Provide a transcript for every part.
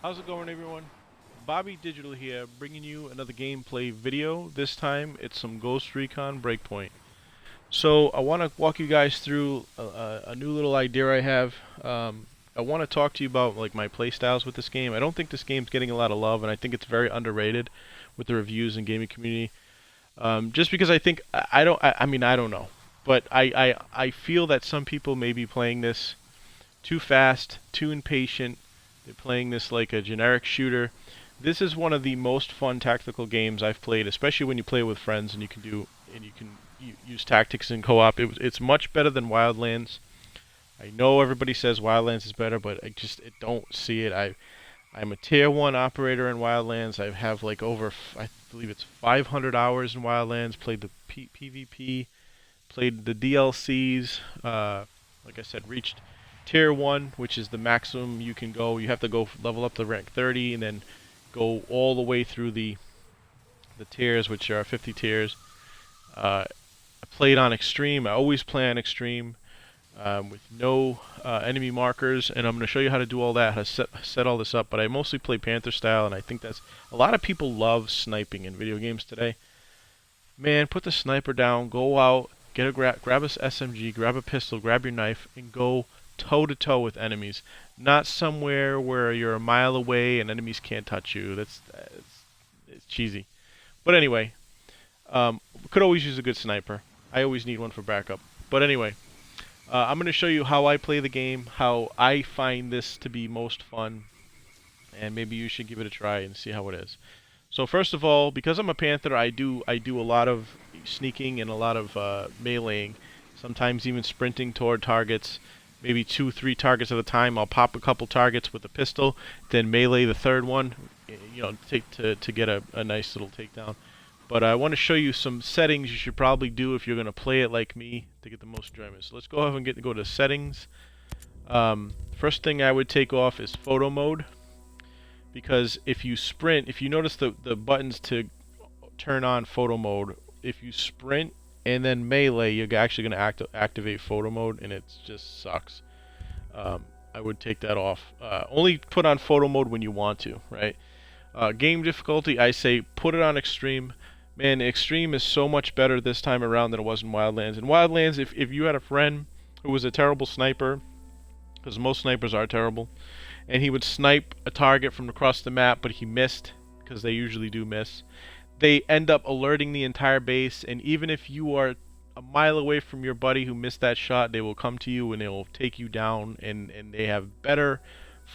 How's it going, everyone? Bobby Digital here, bringing you another gameplay video. This time, it's some Ghost Recon Breakpoint. So, I want to walk you guys through a new little idea I have. I want to talk to you about like my playstyles with this game. I don't think this game's getting a lot of love, and I think it's very underrated with the reviews and gaming community. Just because I think I mean I don't know, but I feel that some people may be playing this too fast, too impatient. They're playing this like a generic shooter. This is one of the most fun tactical games I've played, especially when you play with friends and you can use tactics in co-op. It's much better than Wildlands. I know everybody says Wildlands is better, but I don't see it. I'm a tier 1 operator in Wildlands. I have like over I believe it's 500 hours in Wildlands. Played the PvP, played the DLCs. Like I said, reached Tier 1, which is the maximum you can go. You have to go level up to rank 30 and then go all the way through the tiers, which are 50 tiers. I played on Extreme. I always play on Extreme with no enemy markers, and I'm going to show you how to do all that, how to set all this up. But I mostly play Panther style, and I think that's a lot of people love sniping in video games today. Man, put the sniper down, go out, get a grab a SMG, grab a pistol, grab your knife, and go toe to toe with enemies. Not somewhere where you're a mile away and enemies can't touch you. It's cheesy. But anyway, could always use a good sniper. I always need one for backup. But anyway, I'm going to show you how I play the game, how I find this to be most fun, and maybe you should give it a try and see how it is. So first of all, because I'm a Panther, I do a lot of sneaking and a lot of meleeing, sometimes even sprinting toward targets. Maybe 2-3 targets at a time. I'll pop a couple targets with a pistol, then melee the third one, to get a nice little takedown. But I want to show you some settings you should probably do if you're going to play it like me to get the most enjoyment. So let's go ahead and go to settings. First thing I would take off is photo mode, because if you sprint, if you notice the buttons to turn on photo mode, if you sprint and then melee, you're actually going to activate photo mode, and it just sucks. I would take that off. Only put on photo mode when you want to, right? Game difficulty, I say put it on extreme. Man, extreme is so much better this time around than it was in Wildlands. In Wildlands, if you had a friend who was a terrible sniper, because most snipers are terrible, and he would snipe a target from across the map, but he missed, because they usually do miss, they end up alerting the entire base, and even if you are a mile away from your buddy who missed that shot, they will come to you and they will take you down, and they have better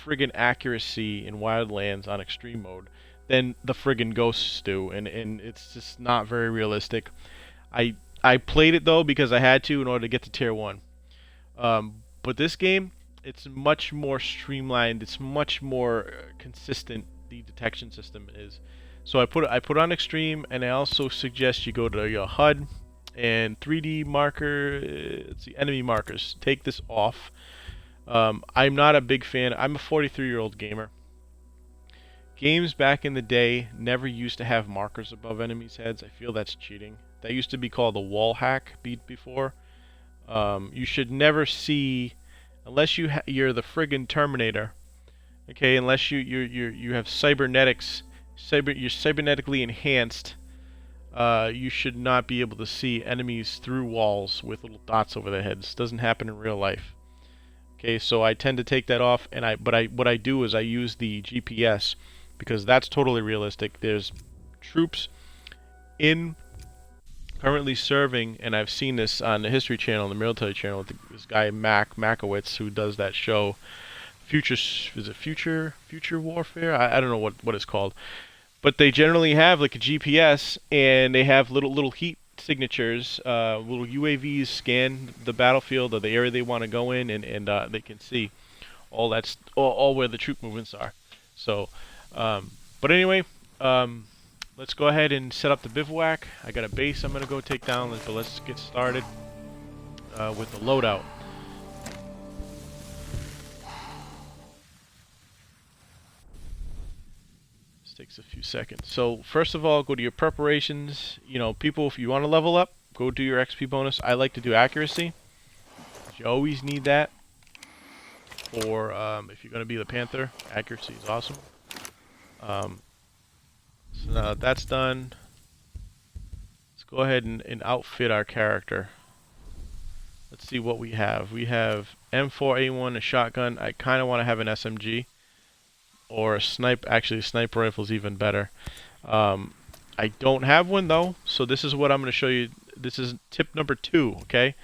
friggin' accuracy in Wildlands on extreme mode than the friggin' ghosts do, and it's just not very realistic. I played it though because I had to in order to get to tier 1. But this game, it's much more streamlined, it's much more consistent, the detection system is. So I put on extreme, and I also suggest you go to your HUD and 3D marker, let's see, enemy markers. Take this off. I'm not a big fan. I'm a 43-year-old gamer. Games back in the day never used to have markers above enemies' heads. I feel that's cheating. That used to be called a wall hack before. You should never see, unless you're the friggin' Terminator. Okay, unless you have cybernetics. You're cybernetically enhanced, you should not be able to see enemies through walls with little dots over their heads. Doesn't happen in real life. Okay, so I tend to take that off, and what I do is I use the GPS, because that's totally realistic. There's troops in currently serving, and I've seen this on the History Channel, the military channel, with this guy Makowitz, who does that show. Future Warfare? I don't know what it's called. But they generally have like a GPS, and they have little heat signatures. Little UAVs scan the battlefield or the area they want to go in, and they can see all where the troop movements are. So, but anyway, let's go ahead and set up the bivouac. I got a base I'm gonna go take down, but let's get started with the loadout. Takes a few seconds. So first of all, go to your preparations. People, if you want to level up, go do your XP bonus. I like to do accuracy. You always need that. Or if you're going to be the Panther, accuracy is awesome. So now that that's done, let's go ahead and outfit our character. Let's see what we have. We have M4A1, a shotgun. I kind of want to have an SMG or a snipe. Actually, a sniper rifle is even better. I don't have one though, so this is what I'm going to show you. This is tip number 2. Okay,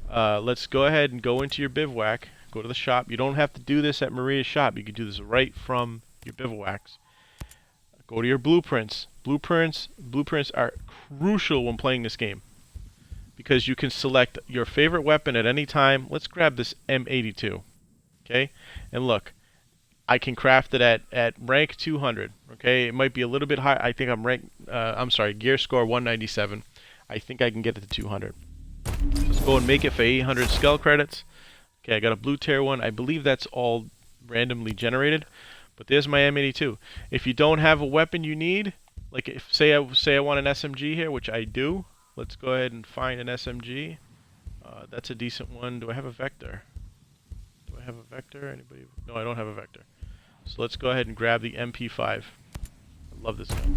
let's go ahead and go into your bivouac. Go to the shop. You don't have to do this at Maria's shop. You can do this right from your bivouacs. Go to your blueprints. Blueprints are crucial when playing this game because you can select your favorite weapon at any time. Let's grab this M82. Okay, and look, I can craft it at rank 200. Okay, it might be a little bit high. I think I'm rank. I'm sorry, gear score 197. I think I can get it to 200. Let's go and make it for 800 skull credits. Okay, I got a blue tier one. I believe that's all randomly generated. But there's my M82. If you don't have a weapon you need, like if say I want an SMG here, which I do, let's go ahead and find an SMG. That's a decent one. Do I have a vector? Do I have a vector? Anybody? No, I don't have a vector. So let's go ahead and grab the MP5. I love this gun.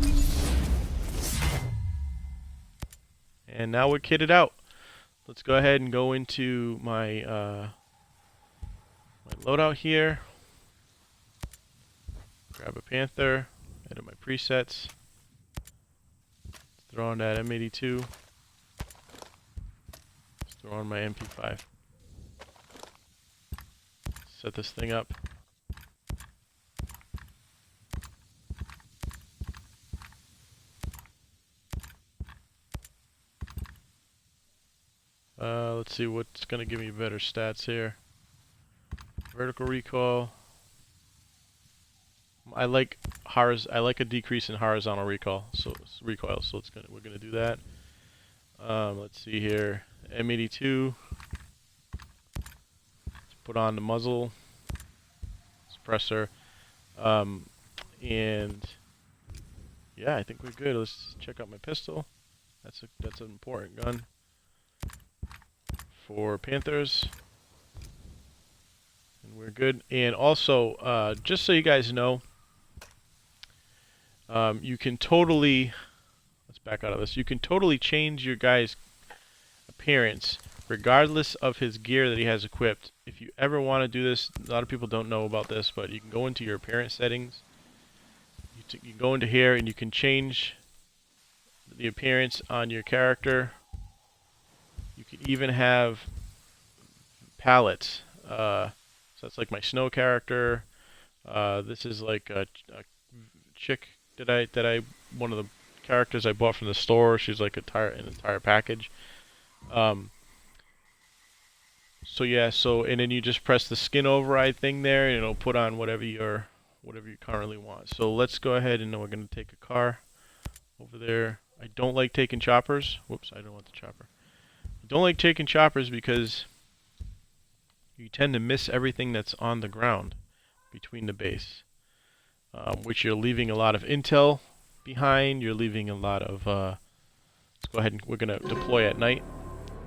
And now we're kitted out. Let's go ahead and go into my my loadout here. Grab a Panther, edit my presets, throw on that M82, throw on my MP5. Set this thing up. Let's see what's going to give me better stats here. Vertical recoil. I like a decrease in horizontal recoil. So we're gonna do that. Let's see here. M82. Let's put on the muzzle suppressor. And yeah, I think we're good. Let's check out my pistol. That's an important gun for Panthers. And we're good. And also, just so you guys know, you can totally, let's back out of this, you can totally change your guy's appearance regardless of his gear that he has equipped. If you ever want to do this, a lot of people don't know about this, but you can go into your appearance settings. You can go into here and you can change the appearance on your character. You can even have palettes. So that's like my snow character. This is like a chick one of the characters I bought from the store. She's like an entire package. So yeah, and then you just press the skin override thing there, and it'll put on whatever you currently want. So let's go ahead and we're gonna take a car over there. I don't like taking choppers. Whoops, I don't want the chopper. I don't like taking choppers because you tend to miss everything that's on the ground between the base, which you're leaving a lot of intel behind. You're leaving a lot of, let's go ahead and we're going to deploy at night.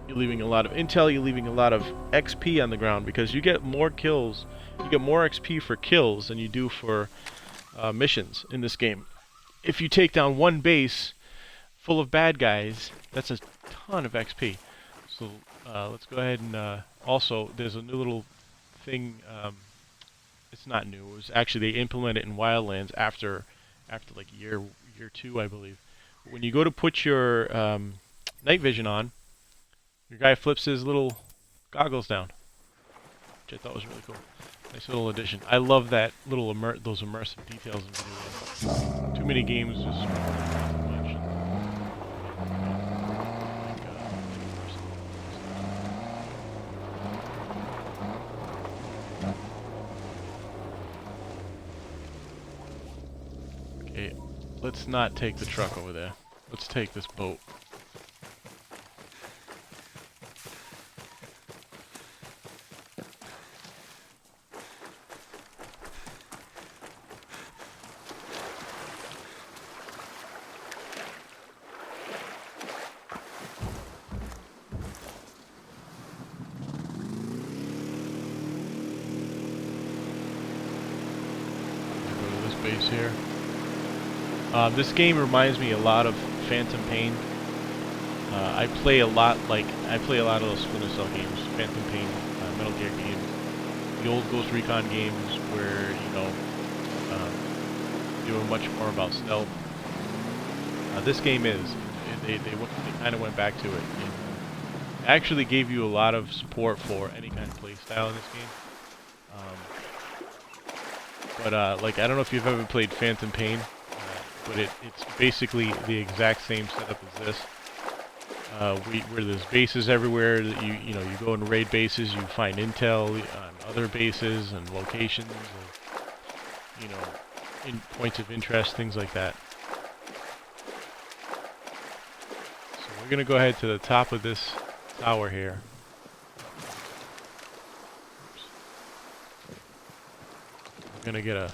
You're leaving a lot of intel, you're leaving a lot of XP on the ground because you get more kills, you get more XP for kills than you do for missions in this game. If you take down one base full of bad guys, that's a ton of XP. So let's go ahead and also there's a new little thing. It's not new. It was actually they implemented it in Wildlands after like year 2, I believe. When you go to put your night vision on, your guy flips his little goggles down, which I thought was really cool. Nice little addition. I love that little those immersive details in video games. Too many games just too much. Okay, let's not take the truck over there. Let's take this boat. Base here. This game reminds me a lot of Phantom Pain. I play a lot of those Splinter Cell games, Phantom Pain, Metal Gear games, the old Ghost Recon games where, you know, they were much more about stealth. This game is. They kind of went back to it. It actually gave you a lot of support for any kind of play style in this game. Like, I don't know if you've ever played Phantom Pain, but it's basically the exact same setup as this. Where there's bases everywhere. That you go and raid bases. You find intel on other bases and locations, and, you know, in points of interest, things like that. So we're gonna go ahead to the top of this tower here. Oops. We're gonna get a.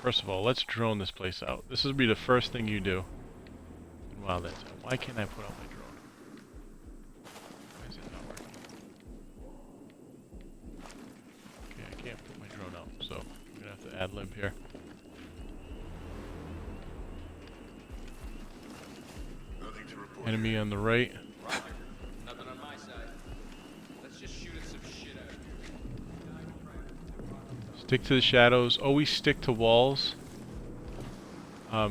First of all, let's drone this place out. This will be the first thing you do. Wow, that's. Why can't I put on my drone? Why is it not working? Okay, I can't put my drone out, so I'm gonna have to ad lib here. Nothing to report. Enemy on the right. Roger. Nothing on my side. Let's just shoot us some shit out. Stick to the shadows. Always stick to walls.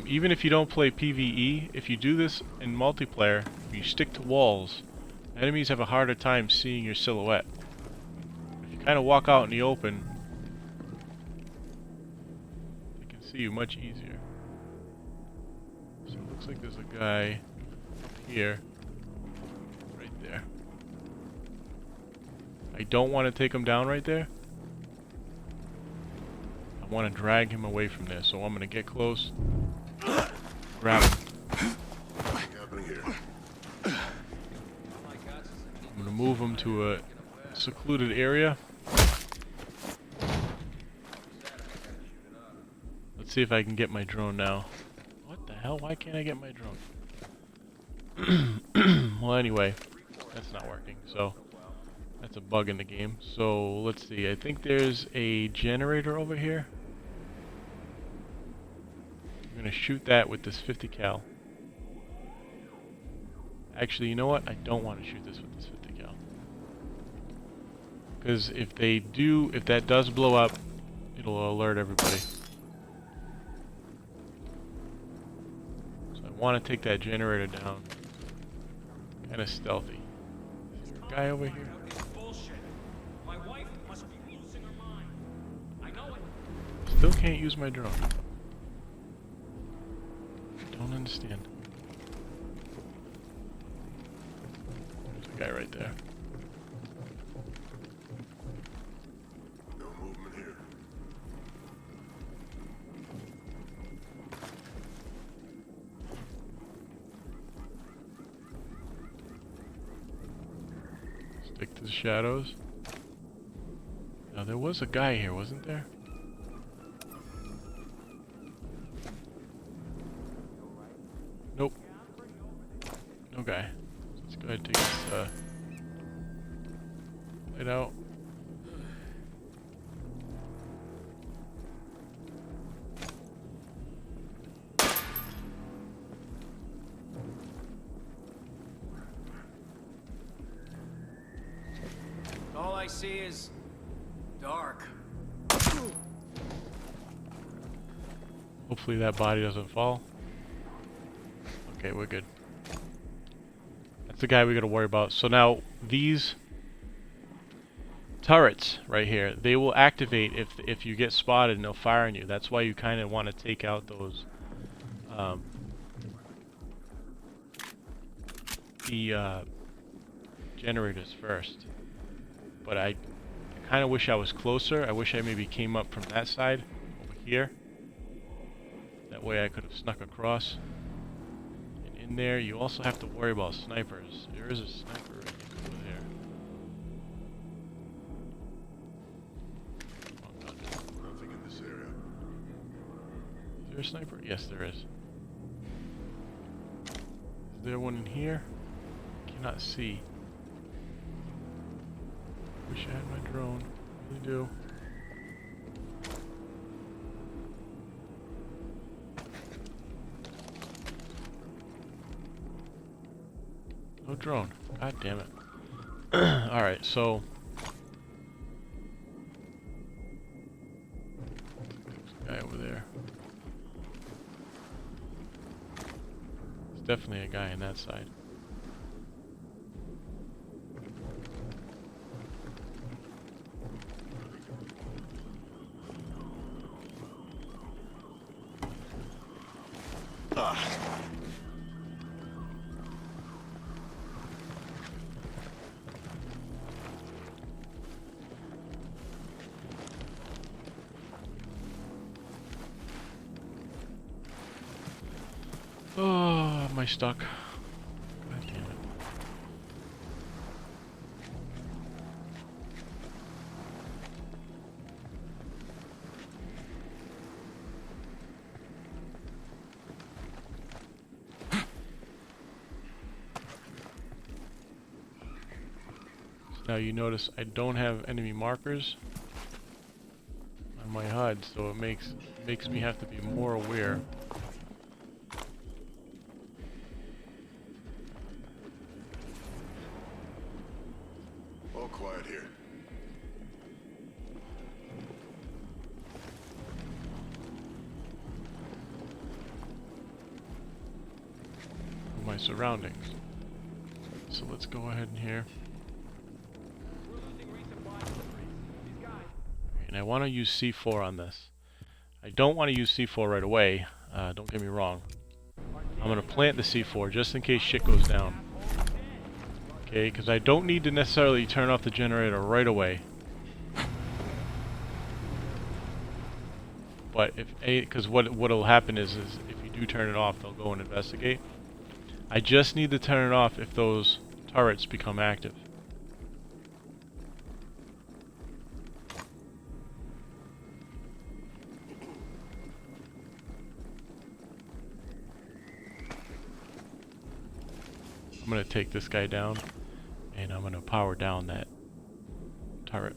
Even if you don't play PvE, if you do this in multiplayer, if you stick to walls, enemies have a harder time seeing your silhouette. If you kind of walk out in the open, they can see you much easier. So it looks like there's a guy up here, right there. I don't want to take him down right there. I want to drag him away from there, so I'm going to get close. Grab him. Nothing happening here. I'm gonna move him to a secluded area. Let's see if I can get my drone now. What the hell? Why can't I get my drone? Well, anyway, that's not working, so that's a bug in the game. So let's see. I think there's a generator over here. I'm gonna shoot that with this 50 cal. Actually, you know what? I don't want to shoot this with this 50 cal. Because if that does blow up, it'll alert everybody. So I want to take that generator down. Kind of stealthy. Is there a guy over here? My wife must be losing her mind. I know it. Still can't use my drone. Don't understand. There's a guy right there. No movement here. Stick to the shadows. Now there was a guy here, wasn't there? Nope. No guy. Let's go ahead and take this light out. All I see is dark. Hopefully that body doesn't fall. Okay, we're good. That's the guy we gotta worry about. So now, these turrets right here, they will activate if you get spotted and they'll fire on you. That's why you kind of want to take out those generators first. But I kind of wish I was closer. I wish I maybe came up from that side over here. That way I could have snuck across. And in there, you also have to worry about snipers. There is a sniper right over there. Oh god. Nothing in this area. Is there a sniper? Yes, there is. Is there one in here? Cannot see. Wish I had my drone. Really do. No drone. God damn it. Alright, so... Guy over there. There's definitely a guy on that side. Oh, am I stuck? God damn it. Now you notice I don't have enemy markers on my HUD, so it makes me have to be more aware. All quiet here. Of my surroundings. So let's go ahead in here. We're losing resupply deliveries. These guys. And I want to use C4 on this. I don't want to use C4 right away, don't get me wrong. I'm going to plant the C4 just in case shit goes down. Okay, because I don't need to necessarily turn off the generator right away. But because what'll happen is if you do turn it off, they'll go and investigate. I just need to turn it off if those turrets become active. I'm gonna take this guy down, and I'm gonna power down that turret.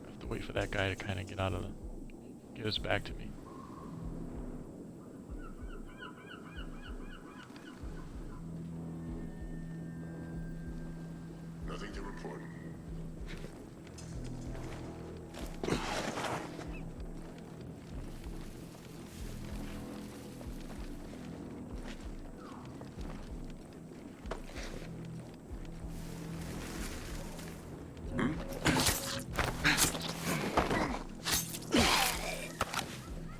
I have to wait for that guy to kind of get out of get us back to me. Nothing to report.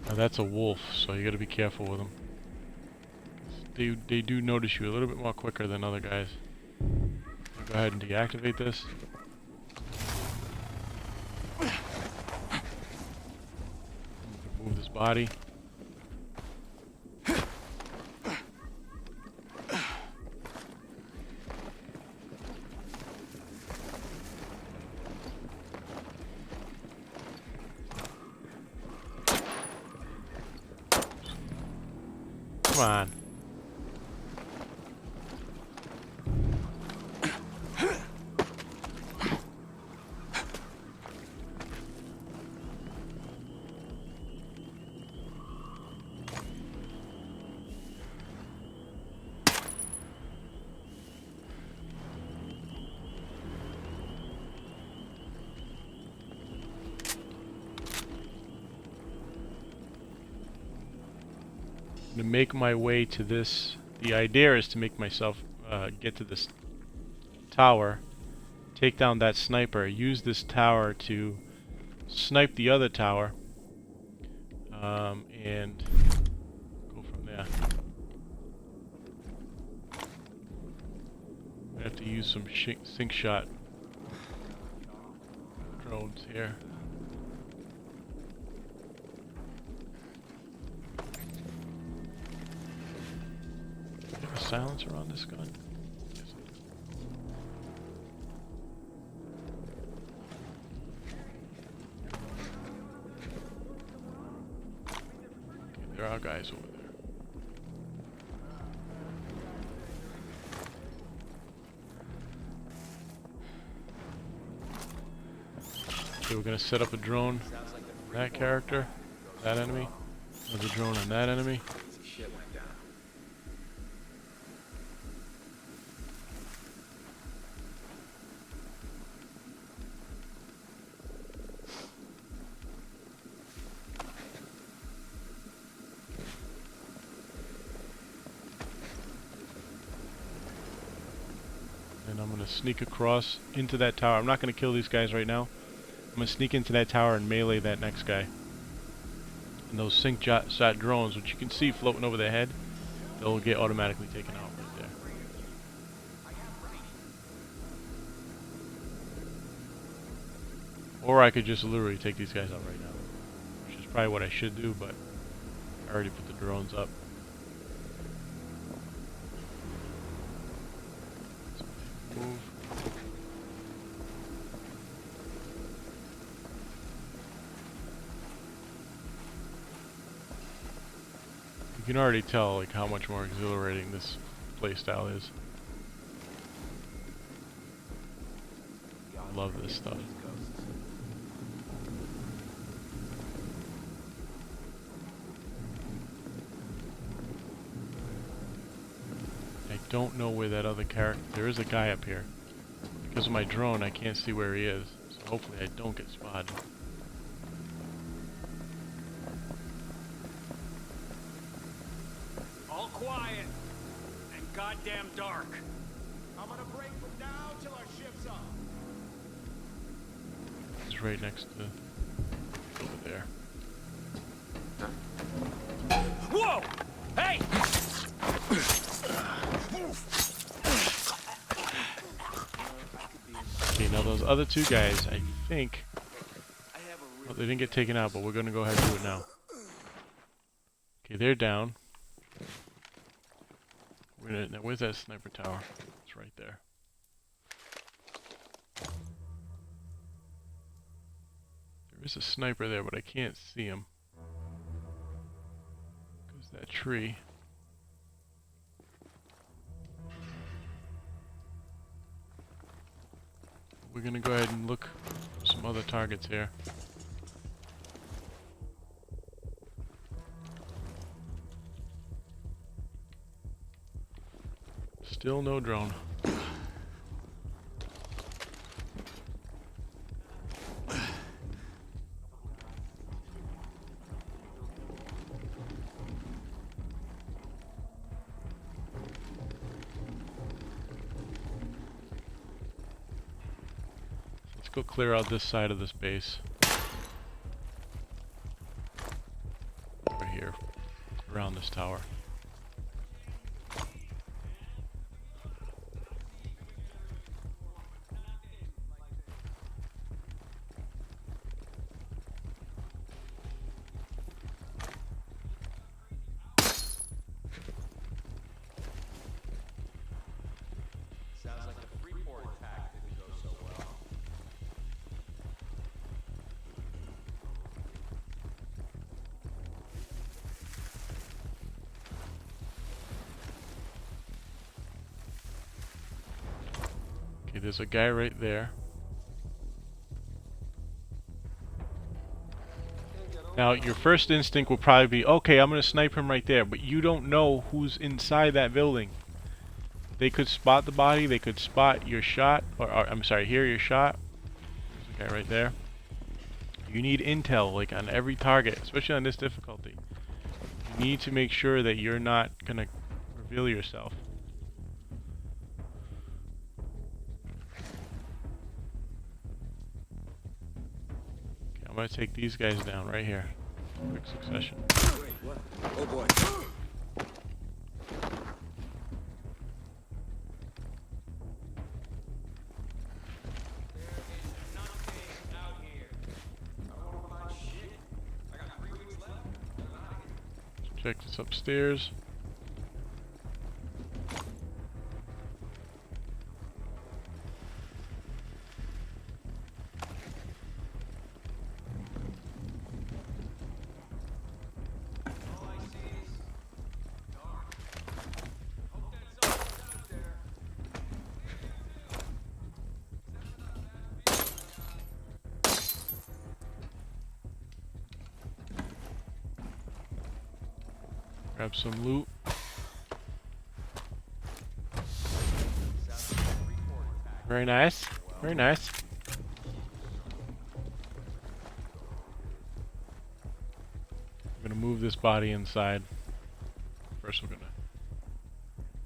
Now that's a wolf, so you gotta be careful with them. They do notice you a little bit more quicker than other guys. Go ahead and deactivate this. Move this body. Come on. To make my way to this, the idea is to make myself get to this tower, take down that sniper, use this tower to snipe the other tower, and go from there. I have to use some sink shot drones here. Silencer on this gun? Okay, there are guys over there. Okay, we're gonna set up a drone on that character, that enemy. There's a drone on that enemy. And I'm going to sneak across into that tower. I'm not going to kill these guys right now. I'm going to sneak into that tower and melee that next guy. And those sync shot drones, which you can see floating over their head, they'll get automatically taken out right there. Or I could just literally take these guys out right now, which is probably what I should do, but I already put the drones up. So move. You can already tell like how much more exhilarating this playstyle is. I love this stuff. I don't know where that other character... There is a guy up here. Because of my drone, I can't see where he is. So hopefully I don't get spotted. All quiet and goddamn dark. I'm gonna break from now till our ship's up. It's right next to... over there. Whoa! Hey! Okay, now those other two guys, I think... Well, they didn't get taken out, but we're gonna go ahead and do it now. Okay, they're down. Now where's that sniper tower? It's right there. There is a sniper there, but I can't see him. Because that tree. We're gonna go ahead and look for some other targets here. Still no drone. Let's go clear out this side of this base. Over here, around this tower. Sounds like the Freeport attack didn't go so well. Okay, there's a guy right there. Now, your first instinct will probably be, okay, I'm going to snipe him right there, but you don't know who's inside that building. They could spot the body, they could spot your shot, or I'm sorry, hear your shot. There's a guy right there. You need intel, like, on every target, especially on this difficulty. You need to make sure that you're not going to reveal yourself. Okay, I'm going to take these guys down right here. Quick succession. Wait, what? Oh boy. Check this upstairs. Grab some loot. Very nice. Very nice. I'm gonna move this body inside. First we're gonna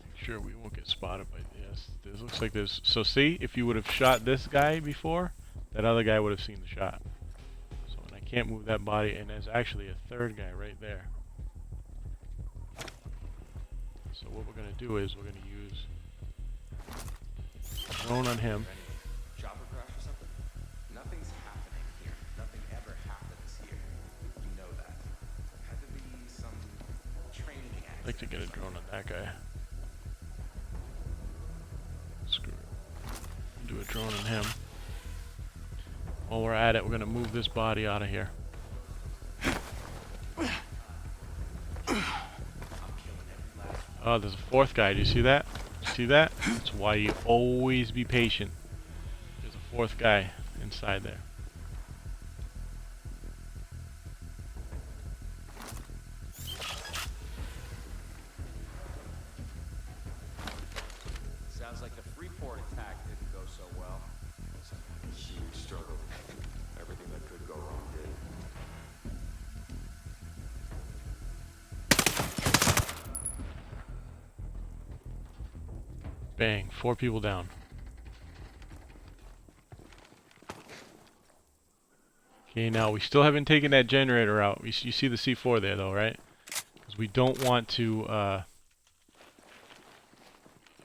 make sure we won't get spotted by the This looks like there's... So see, if you would have shot this guy before, that other guy would have seen the shot. So, and I can't move that body, and there's actually a third guy right there. So what we're going to do is we're going to use a drone on him. Any chopper crash or something? Nothing's happening here. Nothing ever happens here. You know that. Had to be some training accident. I'd like to get a drone on that guy. Screw it. Do a drone on him. While we're at it, we're going to move this body out of here. Oh, there's a fourth guy. Do you see that? See that? That's why you always be patient. There's a fourth guy inside there. Sounds like the Freeport attack didn't go so well. Huge struggle. Everything that could go wrong did. Bang. 4 people down. Okay, now we still haven't taken that generator out. You see the C4 there, though, right? Because we don't want to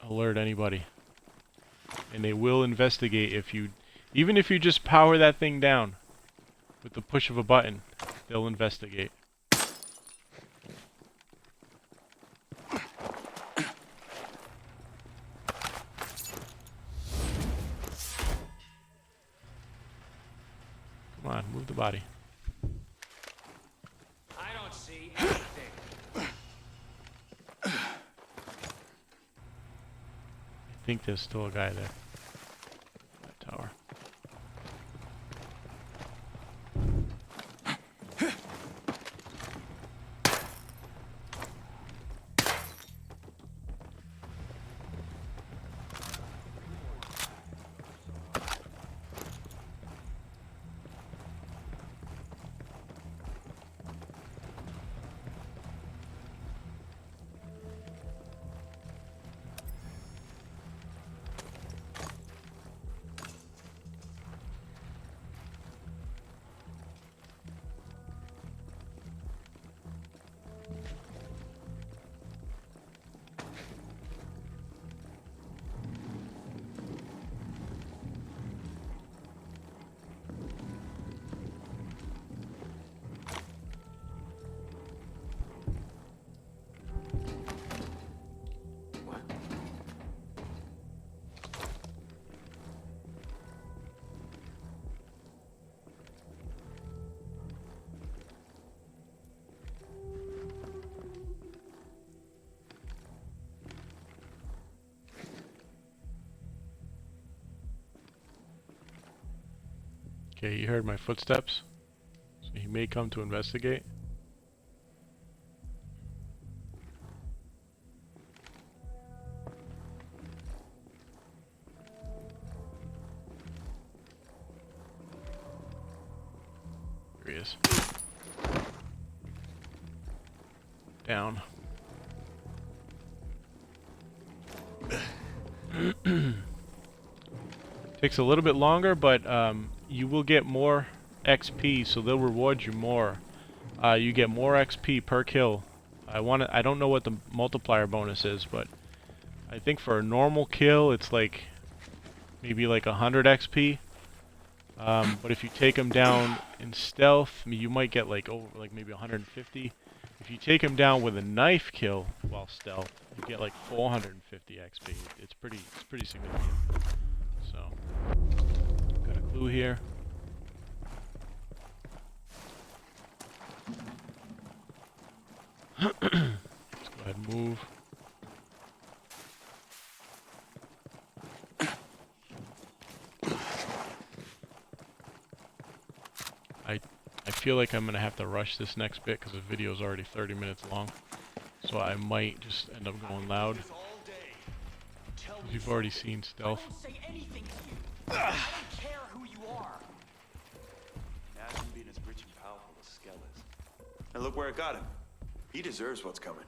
alert anybody. And they will investigate if you... Even if you just power that thing down with the push of a button, they'll investigate. Come on, move the body. I don't see anything. I think there's still a guy there. That tower. Okay, you heard my footsteps. So he may come to investigate. Here he is. Down. Takes a little bit longer, but you will get more XP, so they'll reward you more. You get more XP per kill. I don't know what the multiplier bonus is, but I think for a normal kill, it's like maybe like 100 XP. But if you take them down in stealth, I mean, you might get like over like maybe 150. If you take them down with a knife kill while stealth, you get like 450 XP. It's pretty significant. So, got a clue here. Let's go ahead and move. I feel like I'm gonna have to rush this next bit because the video is already 30 minutes long. So I might just end up going loud. You've already seen stealth. Don't say anything to you. I don't care who you are. Imagine being as rich and powerful as Skell is. And look where it got him. He deserves what's coming.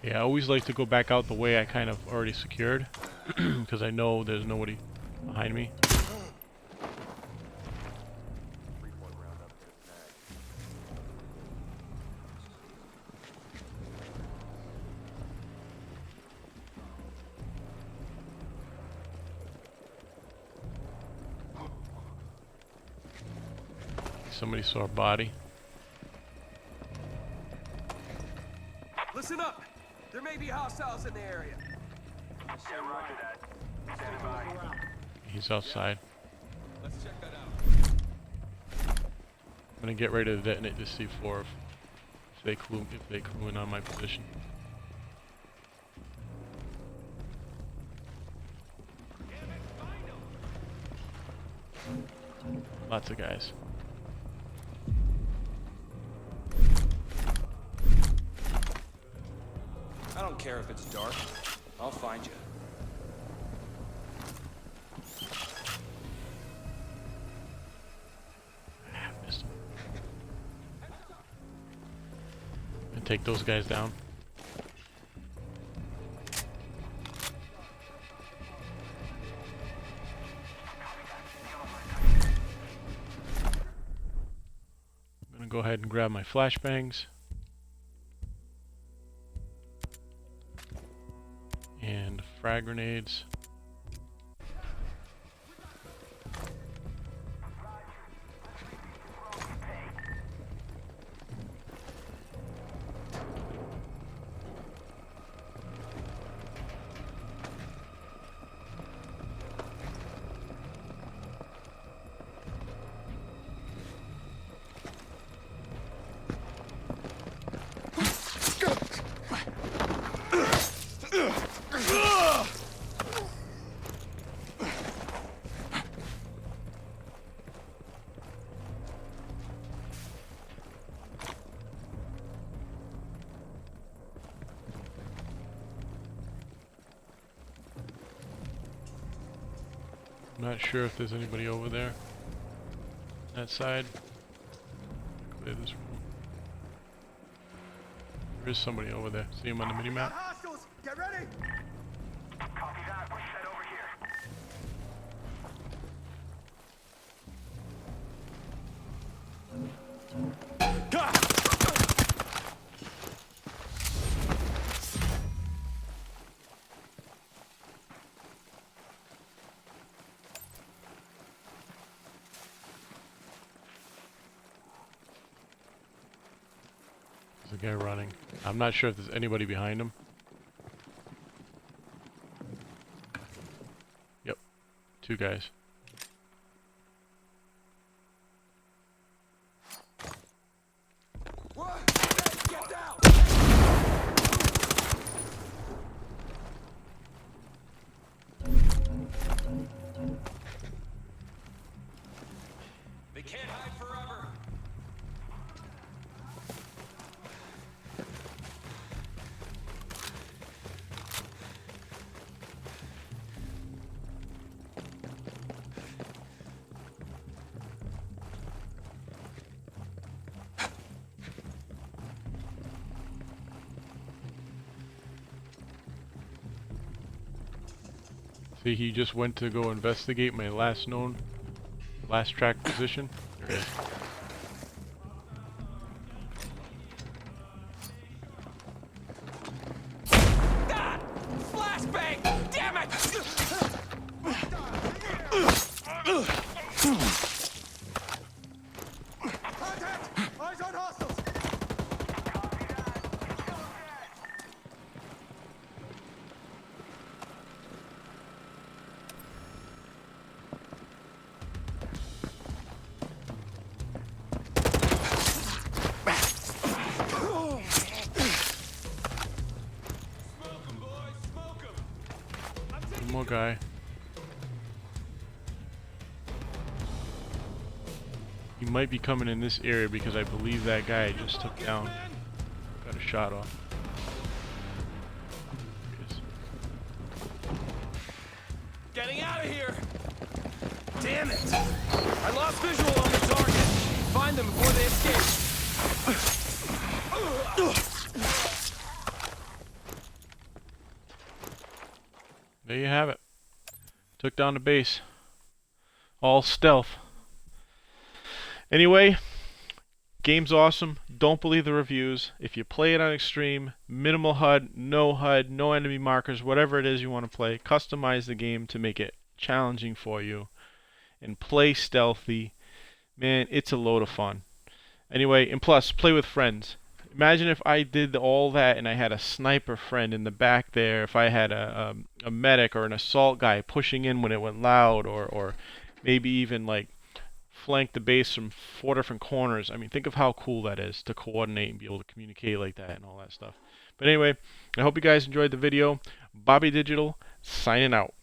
Yeah, I always like to go back out the way I kind of already secured, because I know there's nobody behind me. Breakpoint roundup in its mag. Somebody saw a body. Listen up! There may be hostiles in the area. He's outside. Let's check that out. I'm gonna get ready to detonate this C4 if they clue in on my position. Lots of guys. I don't care if it's dark. I'll find you. Missed him. And take those guys down. I'm gonna go ahead and grab my flashbangs. And frag grenades. I'm not sure if there's anybody over there. That side. Clear this room. There is somebody over there. See him on the minimap? Hostiles! Get ready! Copy that. Push that over here. There's a guy running. I'm not sure if there's anybody behind him. Yep. Two guys. What? Get down! They can't hide forever. See, he just went to go investigate my last track position. There it is. Ah! Flashbang! Damn it! Contact! Eyes on hostiles! One more guy. He might be coming in this area because I believe that guy I just took down got a shot off. There he is. Getting out of here! Damn it! I lost visual on the target. Find them before they escape. there you have it. Took down the base. All stealth. Anyway, game's awesome. Don't believe the reviews. If you play it on extreme, minimal HUD, no enemy markers, whatever it is you want to play, customize the game to make it challenging for you and play stealthy. Man, it's a load of fun. Anyway, and plus, play with friends. Imagine if I did all that and I had a sniper friend in the back there, if I had a medic or an assault guy pushing in when it went loud, or maybe even like flank the base from 4 different corners. I mean, think of how cool that is to coordinate and be able to communicate like that and all that stuff. But anyway, I hope you guys enjoyed the video. Bobby Digital, signing out.